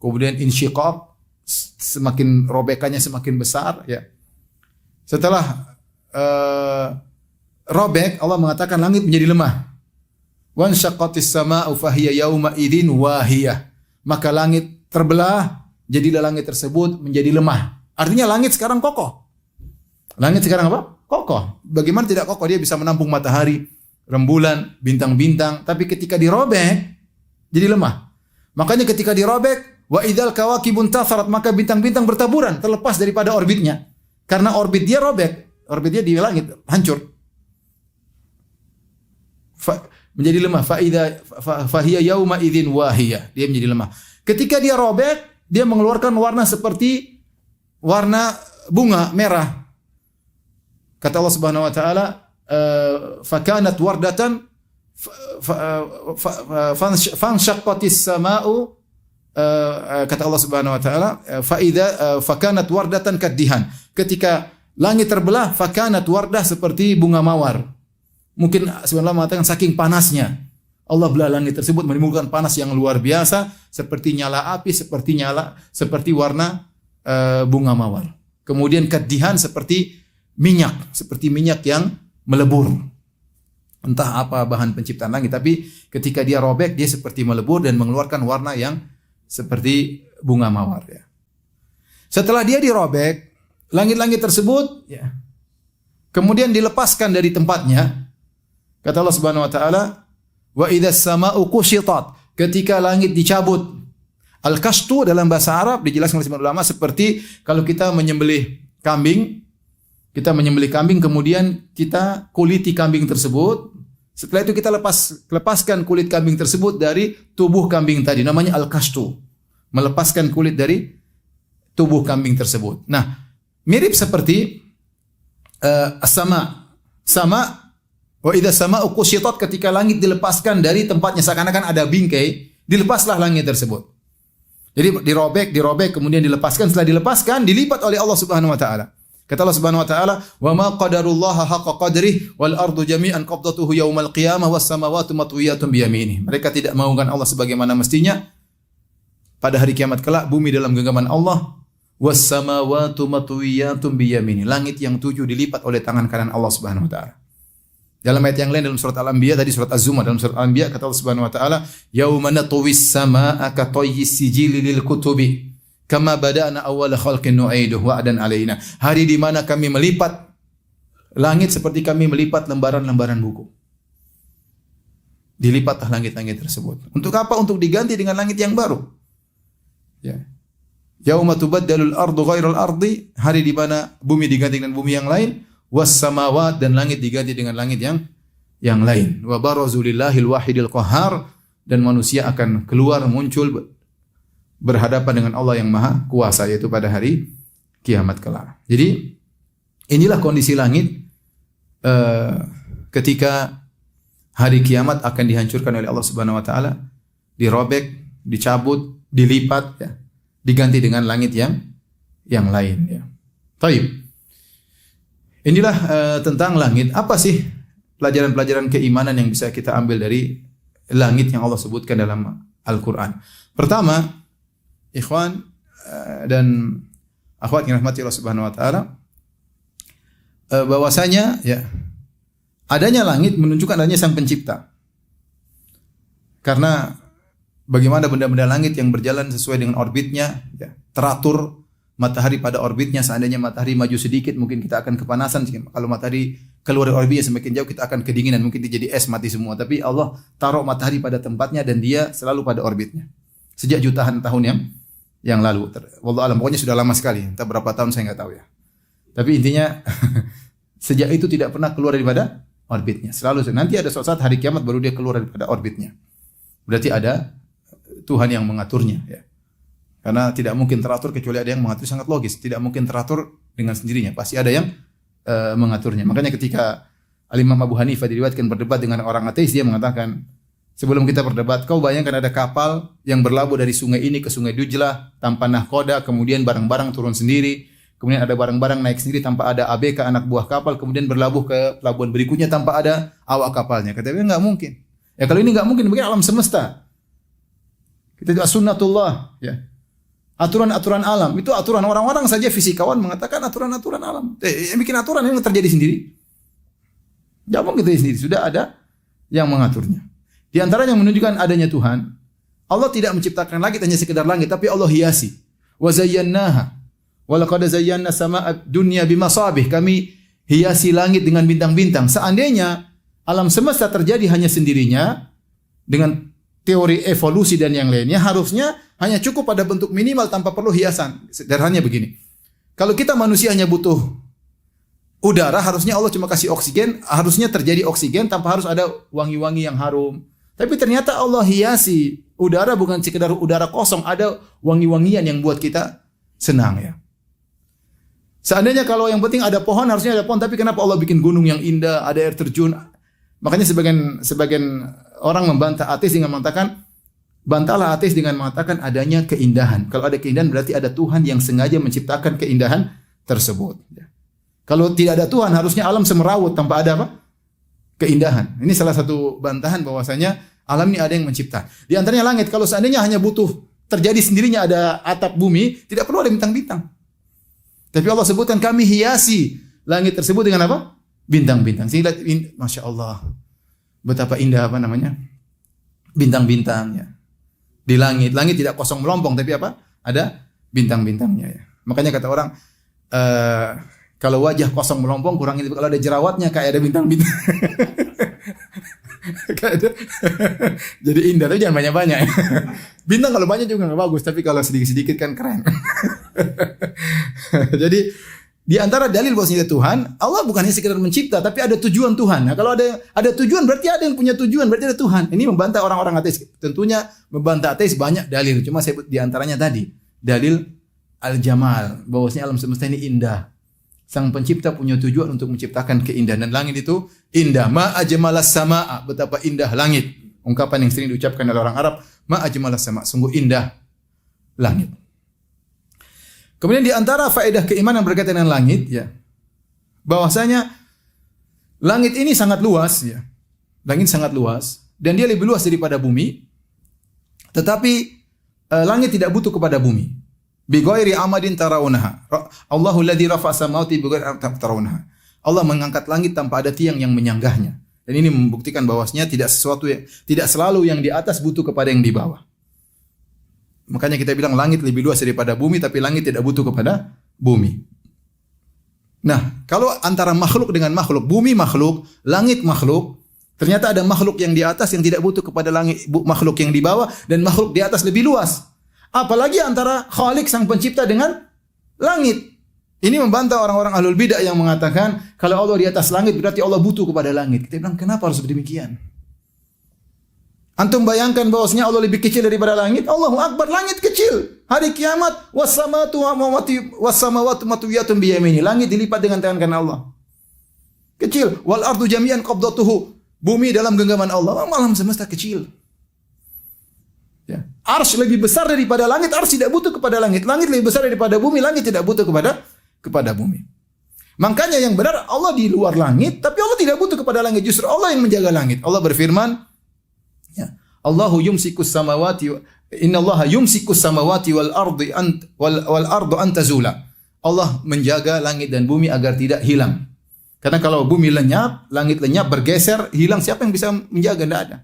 kemudian insyiqaq, semakin robekannya semakin besar ya. Setelah robek, Allah mengatakan langit menjadi lemah. Wan syaqqatis samaa'u fahiya yauma idzin wahiyah. Maka langit terbelah, jadilah langit tersebut menjadi lemah. Artinya langit sekarang kokoh. Langit sekarang apa? Kokoh. Bagaimana tidak kokoh? Dia bisa menampung matahari, rembulan, bintang-bintang, tapi ketika dirobek jadi lemah. Makanya ketika dirobek, wa idzal kawakibun tatharat, maka bintang-bintang bertaburan terlepas daripada orbitnya. Karena orbit dia robek, orbitnya di langit hancur. Menjadi lemah. Fahiya yauma idzin wahiyah. Dia menjadi lemah. Ketika dia robek, dia mengeluarkan warna seperti warna bunga merah. Kata Allah Subhanahu wa taala, fakanat wardatan fanshaqqatis samaa'u, kata Allah Subhanahu wa taala, fakanat wardatan kaddihan. Ketika langit terbelah, fakanat wardah seperti bunga mawar. Mungkin sebenarnya mengatakan saking panasnya Allah belah langit tersebut menimbulkan panas yang luar biasa, seperti nyala api, seperti warna bunga mawar. Kemudian kaddihan seperti minyak yang melebur. Entah apa bahan penciptaan langit, tapi ketika dia robek, dia seperti melebur dan mengeluarkan warna yang seperti bunga mawar ya. Setelah dia dirobek, langit-langit tersebut ya, kemudian dilepaskan dari tempatnya. Kata Allah Subhanahu wa taala, wa idzas samaa'u kushitat, ketika langit dicabut. Al-kashtu dalam bahasa Arab dijelaskan oleh ulama seperti kalau kita menyembelih kambing, kemudian kita kuliti kambing tersebut. Setelah itu kita lepaskan kulit kambing tersebut dari tubuh kambing tadi. Namanya al-kashtu. Melepaskan kulit dari tubuh kambing tersebut. Nah, mirip seperti as-sama. Sama, wa idza sama'u kushitat, ketika langit dilepaskan dari tempatnya seakan-akan ada bingkai, dilepaslah langit tersebut. Jadi dirobek, kemudian dilepaskan. Setelah dilepaskan, dilipat oleh Allah Subhanahu wa taala. Kata Allah Subhanahu wa taala, "Wa ma qadarullaha haqqa qadrihi wal ardu jami'an qabdatuhu yaumal qiyamah was samawati matwiyatun bi yaminihi." Mereka tidak mengagungkan Allah sebagaimana mestinya. Pada hari kiamat kelak bumi dalam genggaman Allah, was samawati matwiyatun bi yaminihi. Langit yang 7 dilipat oleh tangan kanan Allah Subhanahu wa taala. Dalam ayat yang lain dalam surat Al-Anbiya, tadi surat Az-Zumar, dalam surat Al-Anbiya kata Allah Subhanahu wa taala, "Yauma natwis samaa'a ka tayyis sijili lil kutubi kama bada'na awwala khalqin nu'iduhu wa'dan alaina." Hari di mana kami melipat langit seperti kami melipat lembaran-lembaran buku. Dilipatlah langit-langit tersebut. Untuk apa? Untuk diganti dengan langit yang baru. Ya. Yauma tubaddalul ardu ghairal ardi, hari di mana bumi diganti dengan bumi yang lain. Was samawat, dan langit diganti dengan langit yang lain. Wa barazu lillahil wahidil qahhar, dan manusia akan keluar muncul berhadapan dengan Allah yang Maha Kuasa, yaitu pada hari kiamat kelak. Jadi inilah kondisi langit ketika hari kiamat akan dihancurkan oleh Allah Subhanahu wa taala, dirobek, dicabut, dilipat ya, diganti dengan langit yang lain ya. Baik. Inilah tentang langit. Apa sih pelajaran-pelajaran keimanan yang bisa kita ambil dari langit yang Allah sebutkan dalam Al-Quran? Pertama, ikhwan dan akhwat yang rahmati Allah Subhanahu wa taala, bahwasanya ya, adanya langit menunjukkan adanya Sang Pencipta. Karena bagaimana benda-benda langit yang berjalan sesuai dengan orbitnya ya, teratur. Matahari pada orbitnya, seandainya matahari maju sedikit mungkin kita akan kepanasan. Kalau matahari keluar dari orbitnya semakin jauh kita akan kedinginan, mungkin jadi es, mati semua. Tapi Allah taruh matahari pada tempatnya dan dia selalu pada orbitnya. Sejak jutaan tahun yang lalu. Wallahu alam, pokoknya sudah lama sekali. Entah berapa tahun saya enggak tahu ya. Tapi intinya sejak itu tidak pernah keluar daripada orbitnya. Selalu nanti ada suatu saat hari kiamat baru dia keluar daripada orbitnya. Berarti ada Tuhan yang mengaturnya ya. Karena tidak mungkin teratur kecuali ada yang mengatur, sangat logis. Tidak mungkin teratur dengan sendirinya, pasti ada yang mengaturnya. Makanya ketika Al-Imam Abu Hanifah diriwayatkan berdebat dengan orang ateis, dia mengatakan, sebelum kita berdebat, kau bayangkan ada kapal yang berlabuh dari sungai ini ke sungai Dujlah tanpa nahkoda, kemudian barang-barang turun sendiri, kemudian ada barang-barang naik sendiri tanpa ada ABK anak buah kapal, kemudian berlabuh ke pelabuhan berikutnya tanpa ada awak kapalnya. Kata dia, enggak mungkin. Ya kalau ini enggak mungkin, mungkin alam semesta. Kita juga sunnatullah, ya. Aturan-aturan alam, itu aturan orang-orang saja fisikawan mengatakan aturan-aturan alam. Yang bikin aturan yang terjadi sendiri. Enggak mungkin terjadi sendiri, sudah ada yang mengaturnya. Di antara yang menunjukkan adanya Tuhan, Allah tidak menciptakan langit hanya sekedar langit, tapi Allah hiasi. Wa zayyannaha. Wa laqad zayyana samaa'a dunya bimasabih. Kami hiasi langit dengan bintang-bintang. Seandainya alam semesta terjadi hanya sendirinya dengan teori evolusi dan yang lainnya, harusnya hanya cukup pada bentuk minimal tanpa perlu hiasan. Sederhananya begini. Kalau kita manusia hanya butuh udara, harusnya Allah cuma kasih oksigen, harusnya terjadi oksigen tanpa harus ada wangi-wangi yang harum. Tapi ternyata Allah hiasi udara bukan sekedar udara kosong, ada wangi-wangian yang buat kita senang ya. Seandainya kalau yang penting ada pohon, harusnya ada pohon, tapi kenapa Allah bikin gunung yang indah, ada air terjun? Makanya sebagian orang membantah ateis dengan mengatakan, bantahlah ateis dengan mengatakan adanya keindahan. Kalau ada keindahan berarti ada Tuhan yang sengaja menciptakan keindahan tersebut. Kalau tidak ada Tuhan, harusnya alam semerawut tanpa ada apa? Keindahan. Ini salah satu bantahan bahwasanya alam ini ada yang mencipta. Di antaranya langit. Kalau seandainya hanya butuh terjadi sendirinya ada atap bumi, tidak perlu ada bintang-bintang. Tapi Allah sebutkan kami hiasi langit tersebut dengan apa? Bintang-bintang. Sehingga Masya Allah, betapa indah apa namanya? Bintang-bintangnya di langit. Langit tidak kosong melompong, tapi apa? Ada bintang-bintangnya ya. Makanya kata orang, kalau wajah kosong melompong kurang itu, kalau ada jerawatnya kayak ada bintang-bintang. Jadi indah, tapi jangan banyak-banyak. Bintang kalau banyak juga nggak bagus, tapi kalau sedikit-sedikit kan keren. Jadi di antara dalil bahwasanya Tuhan, Allah bukan hanya sekedar mencipta, tapi ada tujuan Tuhan. Nah, kalau ada tujuan berarti ada yang punya tujuan, berarti ada Tuhan. Ini membantah orang-orang ateis. Tentunya membantah ateis banyak dalil. Cuma saya di antaranya tadi dalil al-jamal, bahwasanya alam semesta ini indah. Sang pencipta punya tujuan untuk menciptakan keindahan, dan langit itu indah. Ma ajmalas samaa, betapa indah langit. Ungkapan yang sering diucapkan oleh orang Arab, ma ajmalas samaa, sungguh indah langit. Kemudian di antara faedah keimanan berkaitan dengan langit ya, bahwasanya langit ini sangat luas ya. Langit sangat luas dan dia lebih luas daripada bumi. Tetapi langit tidak butuh kepada bumi. Bi ghairi amadin tarawunaha. Allahu alladzi rafa'a samawati bi ghairi amadin tarawunaha. Allah mengangkat langit tanpa ada tiang yang menyanggahnya. Dan ini membuktikan bahwasanya tidak selalu yang di atas butuh kepada yang di bawah. Makanya kita bilang langit lebih luas daripada bumi, tapi langit tidak butuh kepada bumi. Nah, kalau antara makhluk dengan makhluk, bumi makhluk, langit makhluk, ternyata ada makhluk yang di atas yang tidak butuh kepada langit, makhluk yang di bawah, dan makhluk di atas lebih luas. Apalagi antara Khalik sang pencipta dengan langit. Ini membantah orang-orang ahlul bidah yang mengatakan kalau Allah di atas langit berarti Allah butuh kepada langit. Kita bilang kenapa harus demikian? Antum bayangkan bahwasanya Allah lebih kecil daripada langit. Allahu Akbar, langit kecil. Hari kiamat was-samawati matwiyatun bi yamini. Langit dilipat dengan tangan kanan Allah. Kecil. Wal ardu jami'an qabdatuhu. Bumi dalam genggaman Allah. Alam semesta kecil. Ya. Arsy lebih besar daripada langit. Arsy tidak butuh kepada langit. Langit lebih besar daripada bumi. Langit tidak butuh kepada bumi. Makanya yang benar Allah di luar langit, tapi Allah tidak butuh kepada langit. Justru Allah yang menjaga langit. Allah berfirman, ya. Allahu yumsikus samawati innallaha yumsikus samawati wal ardu an tazula. Allah menjaga langit dan bumi agar tidak hilang. Karena kalau bumi lenyap, langit lenyap, bergeser, hilang, siapa yang bisa menjaga? Tidak ada.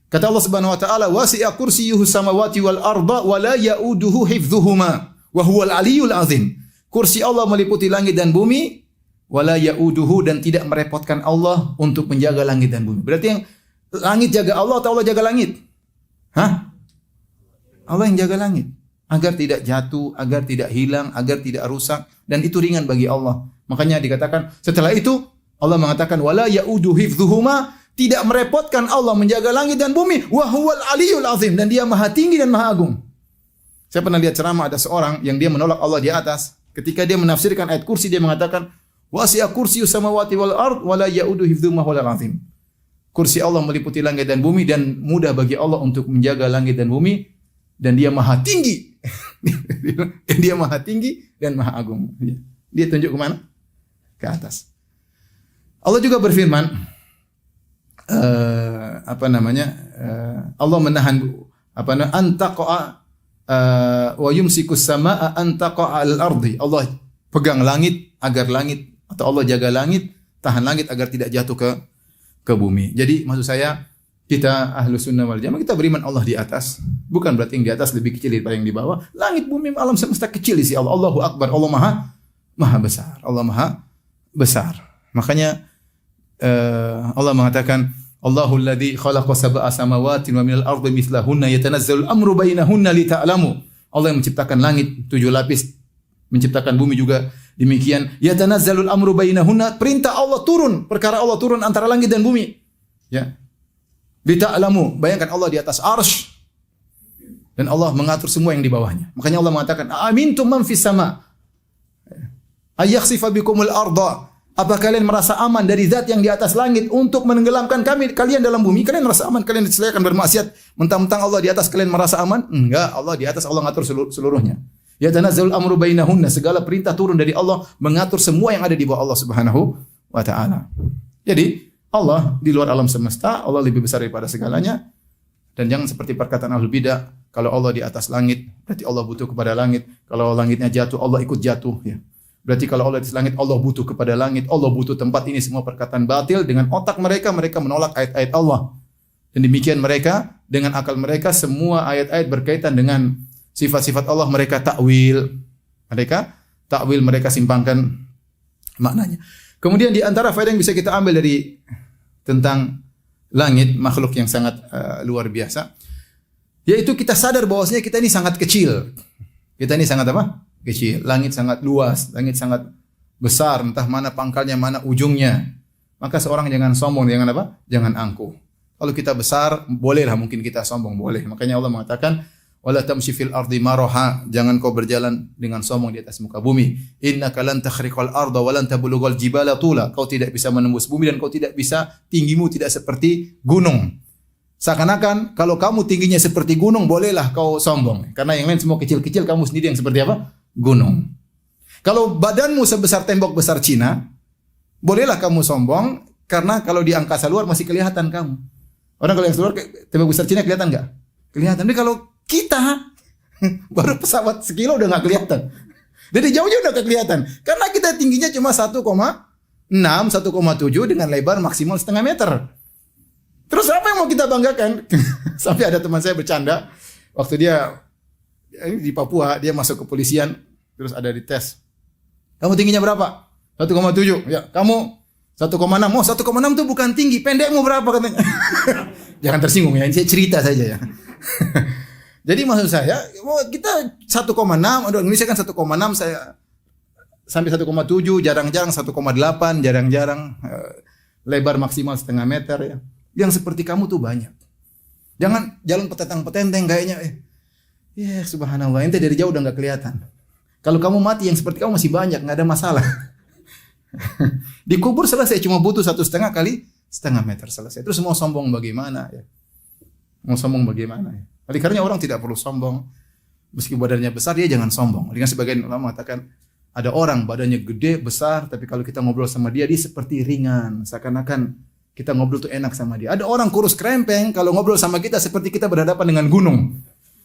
Kata Allah Subhanahu wa taala, wasi'a kursiyyuhu samawati wal arda wa la ya'uduhu hifdhuhuma wa huwal aliyyul azim. Kursi Allah meliputi langit dan bumi, wa la ya'uduhu, dan tidak merepotkan Allah untuk menjaga langit dan bumi. Berarti yang langit jaga Allah atau Allah jaga langit? Hah? Allah yang jaga langit. Agar tidak jatuh, agar tidak hilang, agar tidak rusak. Dan itu ringan bagi Allah. Makanya dikatakan setelah itu Allah mengatakan wala yaudu hifdzuhuma, tidak merepotkan Allah menjaga langit dan bumi, wa huwal aliyul azim, dan dia maha tinggi dan maha agung. Saya pernah lihat ceramah ada seorang yang dia menolak Allah di atas. Ketika dia menafsirkan ayat kursi dia mengatakan wasi'a kursiyyus samawati wal ard wala yaudu hifdzuhuma wa huwal azim. Kursi Allah meliputi langit dan bumi dan mudah bagi Allah untuk menjaga langit dan bumi, dan dia maha tinggi. Dia maha tinggi dan maha agung. Dia tunjuk ke mana? Ke atas. Allah juga berfirman, Allah menahan antaqa'a wa yumsikus samaa antaqa'a al-ardi. Allah pegang langit agar langit, atau Allah jaga langit, tahan langit agar tidak jatuh ke bumi. Jadi maksud saya, kita ahlu sunnah wal jamaah, kita beriman Allah di atas. Bukan berarti yang di atas lebih kecil daripada yang di bawah. Langit, bumi, alam semesta kecil di sisi Allah. Allahu Akbar. Allah maha besar. Allah maha besar. Makanya Allah mengatakan, Allahul ladzi khalaqa sab'a samawati wa minal ardi mithlahunna yatanazzalul amru bainahunna lita'lamu. Allah yang menciptakan langit 7 lapis, menciptakan bumi juga demikian. Yatanazzalul amru bainahunna, perintah Allah turun, perkara Allah turun antara langit dan bumi. Ya. Lita'lamu, bayangkan Allah di atas arsy dan Allah mengatur semua yang di bawahnya. Makanya Allah mengatakan, "Amintum man fis sama ayakhsifa bikumul arda." Apa kalian merasa aman dari zat yang di atas langit untuk menenggelamkan kalian dalam bumi? Kalian merasa aman? Kalian disilakan bermaksiat, mentang-mentang Allah di atas kalian merasa aman? Enggak, Allah di atas, Allah ngatur seluruhnya. Ya tanazzalul amru bainahunna, segala perintah turun dari Allah mengatur semua yang ada di bawah Allah Subhanahu wa taala. Jadi Allah di luar alam semesta, Allah lebih besar daripada segalanya. Dan jangan seperti perkataan ahlul bidah, kalau Allah di atas langit, berarti Allah butuh kepada langit. Kalau langitnya jatuh, Allah ikut jatuh. Ya. Berarti kalau Allah di atas langit, Allah butuh kepada langit. Allah butuh tempat. Ini semua perkataan batil. Dengan otak mereka, mereka menolak ayat-ayat Allah. Dan demikian mereka, dengan akal mereka, semua ayat-ayat berkaitan dengan sifat-sifat Allah, mereka takwil. Mereka simpangkan maknanya. Kemudian di antara faedah yang bisa kita ambil dari tentang langit, makhluk yang sangat luar biasa, yaitu kita sadar bahwasanya kita ini sangat kecil. Kita ini sangat apa? Kecil. Langit sangat luas, langit sangat besar, entah mana pangkalnya, mana ujungnya. Maka seorang jangan sombong, jangan apa? Jangan angkuh. Kalau kita besar, bolehlah mungkin kita sombong, boleh. Makanya Allah mengatakan, wala tamshi fil ardi maraha, jangan kau berjalan dengan sombong di atas muka bumi. Innaka lan takhriqal arda wa lan tablughal jibala tula. Kau tidak bisa menembus bumi dan kau tidak bisa, tinggimu tidak seperti gunung. Seakan-akan kalau kamu tingginya seperti gunung, bolehlah kau sombong. Karena yang lain semua kecil-kecil, kamu sendiri yang seperti apa? Gunung. Kalau badanmu sebesar tembok besar Cina, bolehlah kamu sombong, karena kalau di angkasa luar masih kelihatan kamu. Orang kalau yang keluar tembok besar Cina kelihatan enggak? Kelihatan. Tapi kalau kita baru pesawat sekilo udah nggak kelihatan. Dari jauhnya udah kelihatan. Karena kita tingginya cuma 1,6, 1,7 dengan lebar maksimal setengah meter. Terus apa yang mau kita banggakan? Sampai ada teman saya bercanda waktu dia di Papua, dia masuk kepolisian, terus ada dites. Kamu tingginya berapa? 1,7. Ya, kamu 1,6. Oh, 1,6 itu bukan tinggi, pendekmu berapa katanya? Jangan tersinggung ya, ini saya cerita saja ya. Jadi maksud saya, kita 1,6, Indonesia kan 1,6, saya sampai 1,7, jarang-jarang 1,8, jarang-jarang lebar maksimal setengah meter ya. Yang seperti kamu tuh banyak. Jangan jalan petentang-petenteng kayaknya ya subhanallah, ente dari jauh udah enggak kelihatan. Kalau kamu mati yang seperti kamu masih banyak, enggak ada masalah. Dikubur selesai, cuma butuh 1,5 kali setengah meter selesai. Terus mau sombong bagaimana ya? Mau sombong bagaimana ya? Oleh karena orang tidak perlu sombong. Meski badannya besar, dia jangan sombong. Dengan sebagian ulama mengatakan, ada orang badannya gede, besar, tapi kalau kita ngobrol sama dia, dia seperti ringan. Seakan-akan kita ngobrol tuh enak sama dia. Ada orang kurus krempeng, kalau ngobrol sama kita seperti kita berhadapan dengan gunung.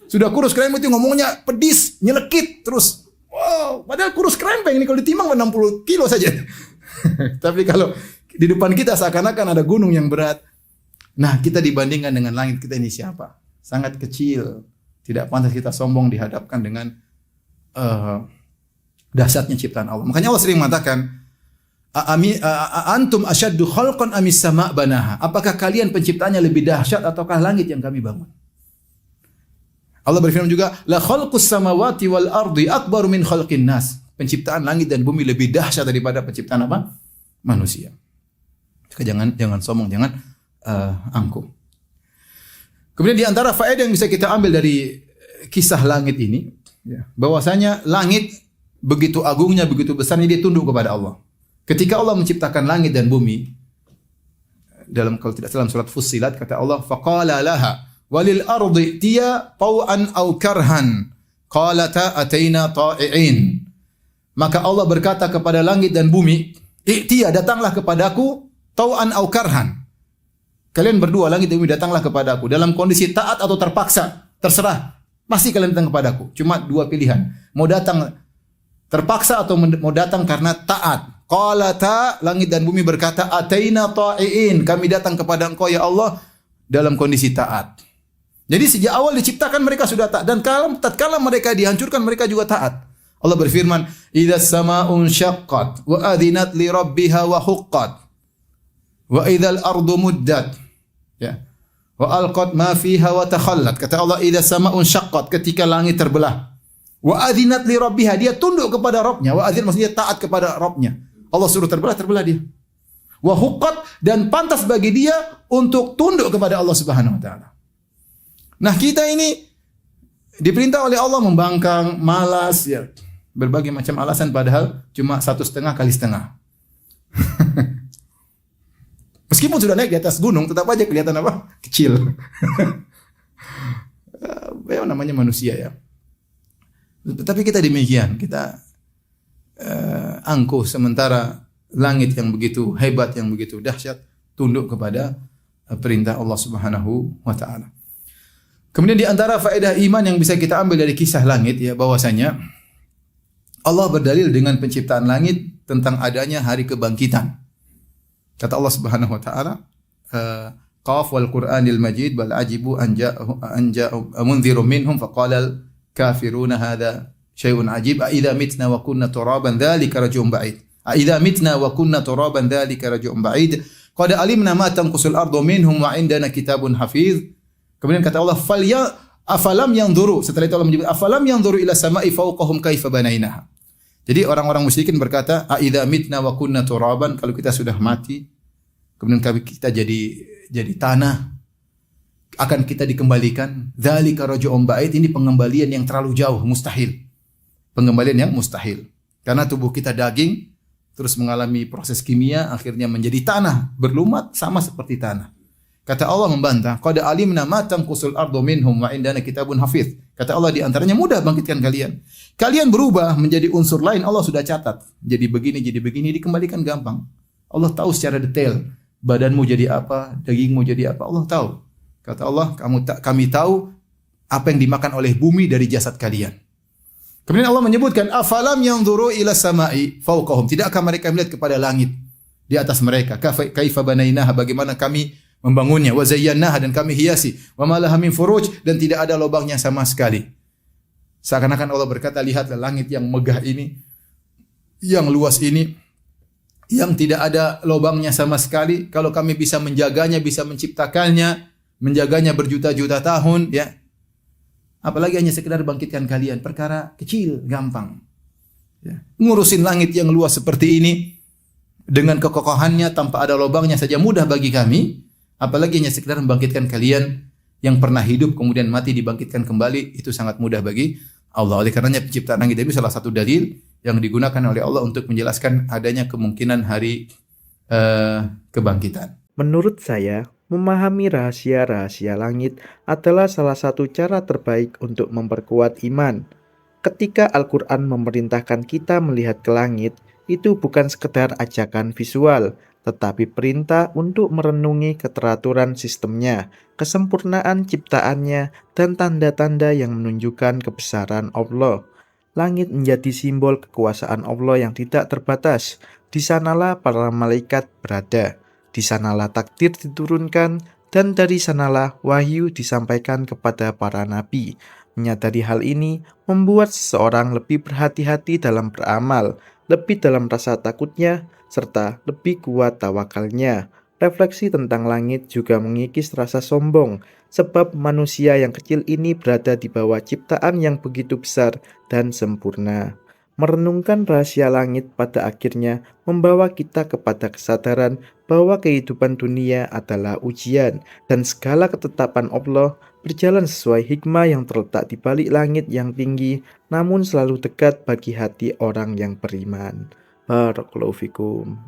Sudah kurus krempeng itu ngomongnya pedis, nyelekit, terus wow, padahal kurus krempeng ini kalau ditimbang 60 kilo saja. Tapi kalau di depan kita seakan-akan ada gunung yang berat. Nah, kita dibandingkan dengan langit, kita ini siapa? Sangat kecil. Tidak pantas kita sombong dihadapkan dengan dahsyatnya ciptaan Allah. Makanya Allah sering mengatakan, antum asyaddu khalqan amis sama' banaha. Apakah kalian penciptaannya lebih dahsyat ataukah langit yang kami bangun? Allah berfirman juga, la khalqus samawati wal ardi akbaru min khalqin nas. Penciptaan langit dan bumi lebih dahsyat daripada penciptaan apa? Manusia. Jangan sombong, jangan angkuh. Kemudian di antara faedah yang bisa kita ambil dari kisah langit ini, ya, bahwasanya langit begitu agungnya, begitu besarnya, dia tunduk kepada Allah. Ketika Allah menciptakan langit dan bumi, kalau tidak salah surat Fussilat, kata Allah, faqala laha walil ardi tiya taw'an aw karhan qalata ataina ta'i'in. Maka Allah berkata kepada langit dan bumi, "I'tiya, datanglah kepadaku, taw'an aw karhan." Kalian berdua, langit dan bumi, datanglah kepadaku dalam kondisi taat atau terpaksa, terserah. Pasti kalian datang kepadaku. Cuma dua pilihan. Mau datang terpaksa atau mau datang karena taat. Qalata, langit dan bumi berkata, "Ataina ta'i'in." Kami datang kepada Engkau ya Allah dalam kondisi taat. Jadi sejak awal diciptakan mereka sudah taat, dan tatkala mereka dihancurkan mereka juga taat. Allah berfirman, "Idzas sama'un syaqqat wa adzinat li rabbiha wa huqqat wa idzal ardu muddat." Ya. Wa alqat ma fiha wa takhallat. Kata Allah, "Idzas sama'un syaqqat," ketika langit terbelah. Wa adzinat li rabbiha, dia tunduk kepada Rabbnya. Wa adzin maksudnya taat kepada Rabbnya. Allah suruh terbelah dia. Wa huqqat, dan pantas bagi dia untuk tunduk kepada Allah Subhanahu wa taala. Nah, kita ini diperintah oleh Allah membangkang, malas, ya, berbagai macam alasan, padahal cuma 1,5 kali setengah. Meskipun sudah naik di atas gunung, tetap aja kelihatan apa? Kecil. Ya, namanya manusia ya. Tapi kita demikian, kita angkuh sementara langit yang begitu hebat, yang begitu dahsyat, tunduk kepada perintah Allah Subhanahu wa taala. Kemudian di antara faedah iman yang bisa kita ambil dari kisah langit, ya, bahwasanya Allah berdalil dengan penciptaan langit tentang adanya hari kebangkitan. Kata Allah Subhanahu wa taala, "Qaf wal Qur'anil Majid bal ajibu an ja'u munzirun minhum faqala al kafiruna hadza syai'un ajib a idza mitna wa kunna turaban dzalika raj'un ba'id. A idza mitna wa kunna turaban dzalika raj'un ba'id. Qad alimna ma tanqusul ardu minhum wa indana kitabun hafiz." Kemudian kata Allah, "Afalam yanzuru." Setelah itu Allah menyebut, "Afalam yanzuru ila sama'i fawqahum kaifa banainaha." Jadi orang-orang musyrikin berkata, "A idza mitna wa kunna turaban," kalau kita sudah mati, kemudian kita jadi tanah, akan kita dikembalikan. Dzalika raj'un ba'id, ini pengembalian yang terlalu jauh, mustahil. Pengembalian yang mustahil. Karena tubuh kita daging, terus mengalami proses kimia, akhirnya menjadi tanah, berlumat sama seperti tanah. Kata Allah membantah, "Qad alimna ma tanqusul ardu minhum wa indana kitabun hafiz." Kata Allah, di antaranya mudah bangkitkan kalian. Kalian berubah menjadi unsur lain, Allah sudah catat. Jadi begini, dikembalikan gampang. Allah tahu secara detail. Badanmu jadi apa, dagingmu jadi apa, Allah tahu. Kata Allah, kami tahu apa yang dimakan oleh bumi dari jasad kalian. Kemudian Allah menyebutkan, "Afalam yanzuru ila sama'i fawqahum." Tidakkah mereka melihat kepada langit di atas mereka? Kaifa banainaha, bagaimana kami membangunnya, wa zayyanaha, dan kami hiasi, wa ma laha min furuj, dan tidak ada lubangnya sama sekali. Seakan-akan Allah berkata, lihatlah langit yang megah ini, yang luas ini, yang tidak ada lubangnya sama sekali. Kalau kami bisa menjaganya, bisa menciptakannya, menjaganya berjuta-juta tahun, ya. Apalagi hanya sekedar bangkitkan kalian, perkara kecil, gampang. Ya. Ngurusin langit yang luas seperti ini dengan kekokohannya tanpa ada lubangnya saja mudah bagi kami. Apalagi hanya sekedar membangkitkan kalian yang pernah hidup kemudian mati dibangkitkan kembali, itu sangat mudah bagi Allah. Oleh karenanya penciptaan langit itu salah satu dalil yang digunakan oleh Allah untuk menjelaskan adanya kemungkinan hari kebangkitan. Menurut saya, memahami rahasia-rahasia langit adalah salah satu cara terbaik untuk memperkuat iman. Ketika Al-Quran memerintahkan kita melihat ke langit, itu bukan sekedar ajakan visual, tetapi perintah untuk merenungi keteraturan sistemnya, kesempurnaan ciptaannya, dan tanda-tanda yang menunjukkan kebesaran Allah. Langit menjadi simbol kekuasaan Allah yang tidak terbatas. Di sanalah para malaikat berada. Di sanalah takdir diturunkan, dan dari sanalah wahyu disampaikan kepada para nabi. Menyadari hal ini membuat seseorang lebih berhati-hati dalam beramal, lebih dalam rasa takutnya, serta lebih kuat tawakalnya. Refleksi tentang langit juga mengikis rasa sombong, sebab manusia yang kecil ini berada di bawah ciptaan yang begitu besar dan sempurna. Merenungkan rahasia langit pada akhirnya membawa kita kepada kesadaran bahwa kehidupan dunia adalah ujian dan segala ketetapan Allah berjalan sesuai hikmah yang terletak di balik langit yang tinggi, namun selalu dekat bagi hati orang yang beriman. Barakallahu fikum.